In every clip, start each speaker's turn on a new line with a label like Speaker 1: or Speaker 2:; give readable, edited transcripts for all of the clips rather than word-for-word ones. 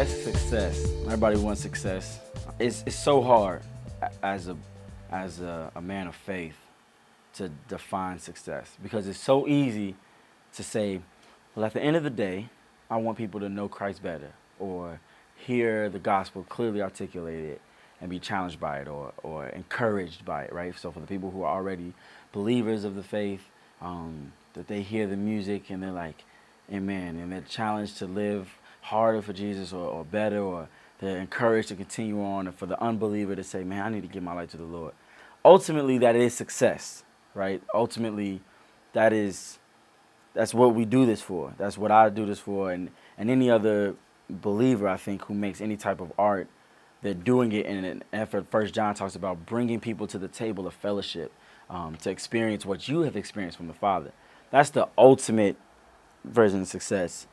Speaker 1: Success. Everybody wants success. It's so hard as a man of faith to define success because it's so easy to say, well, at the end of the day, I want people to know Christ better or hear the gospel clearly articulated and be challenged by it or encouraged by it, right? So for the people who are already believers of the faith, that they hear the music and they're like, amen, and they're challenged to live harder for Jesus or better, or they're encouraged to continue on, and for the unbeliever to say, man, I need to give my life to the Lord. Ultimately, that is success, right? Ultimately, that's what we do this for. That's what I do this for, and any other believer, I think, who makes any type of art, they're doing it in an effort. First John talks about bringing people to the table of fellowship, to experience what you have experienced from the Father. That's the ultimate version of success.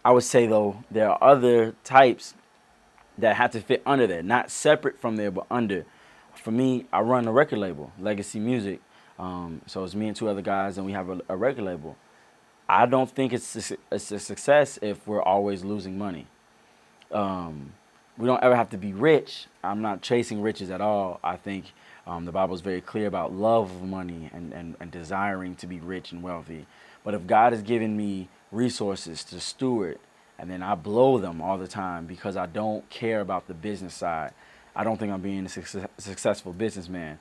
Speaker 1: I would say, though, there are other types that have to fit under there, not separate from there, but under. For me, I run a record label, Legacy Music. So it's me and two other guys, and we have a record label. I don't think it's a success if we're always losing money. We don't ever have to be rich. I'm not chasing riches at all. I think the Bible is very clear about love of money and desiring to be rich and wealthy. But if God has given me resources to steward and then I blow them all the time because I don't care about the business side, I don't think I'm being a successful businessman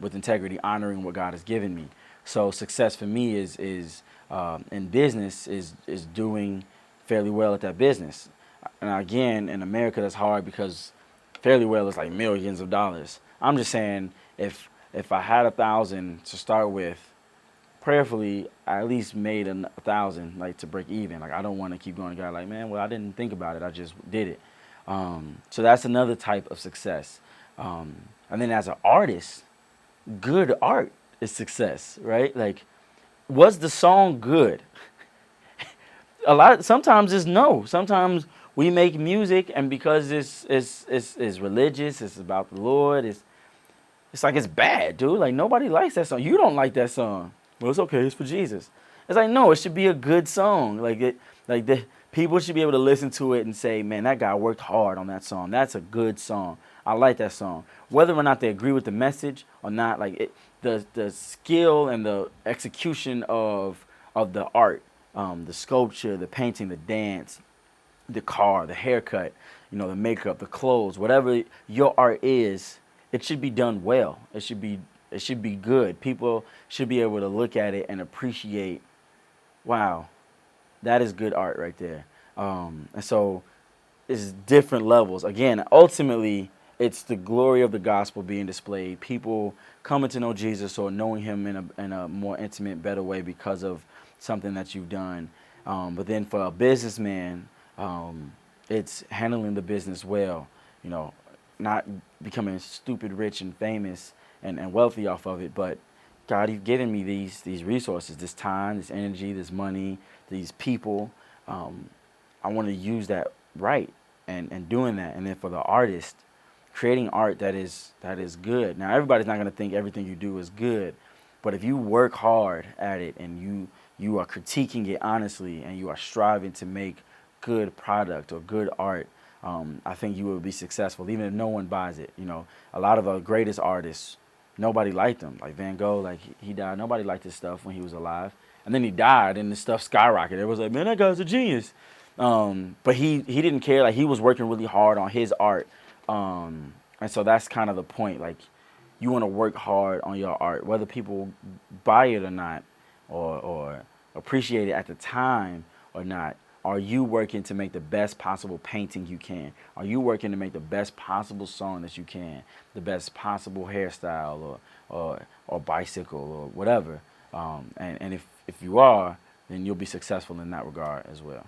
Speaker 1: with integrity, honoring what God has given me. So success for me is in business is doing fairly well at that business. And again, in America, that's hard because fairly well is like millions of dollars. I'm just saying if I had 1,000 to start with, prayerfully, I at least made 1,000 like to break even. Like I don't want to keep going to God like, man, well, I didn't think about it. I just did it. So that's another type of success. And then as an artist, good art is success, right? Like, was the song good? Sometimes it's no. Sometimes we make music, and because it's religious, it's about the Lord, it's like it's bad, dude. Like nobody likes that song. You don't like that song. Well, it's okay. It's for Jesus. It's like no, it should be a good song. The people should be able to listen to it and say, man, that guy worked hard on that song. That's a good song. I like that song. Whether or not they agree with the message or not, like the skill and the execution of the art, the sculpture, the painting, the dance, the car, the haircut, the makeup, the clothes, whatever your art is, it should be done well. It should be good. People should be able to look at it and appreciate, wow, that is good art right there. And so it's different levels. Again, ultimately, it's the glory of the gospel being displayed. People coming to know Jesus or knowing him in a more intimate, better way because of something that you've done. But then for a businessman, it's handling the business well, not becoming stupid rich and famous and wealthy off of it, but God, you've given me these resources, this time, this energy, this money, these people. I want to use that right and doing that. And then for the artist, creating art that is good. Now, everybody's not going to think everything you do is good, but if you work hard at it and you are critiquing it honestly and you are striving to make good product or good art, I think you will be successful, even if no one buys it. A lot of the greatest artists, nobody liked him. Like Van Gogh, like he died. Nobody liked his stuff when he was alive. And then he died and the stuff skyrocketed. It was like, man, that guy's a genius. But he didn't care. Like he was working really hard on his art. And so that's kind of the point. Like you want to work hard on your art, whether people buy it or not, or appreciate it at the time or not. Are you working to make the best possible painting you can? Are you working to make the best possible song that you can? The best possible hairstyle or bicycle or whatever? And if you are, then you'll be successful in that regard as well.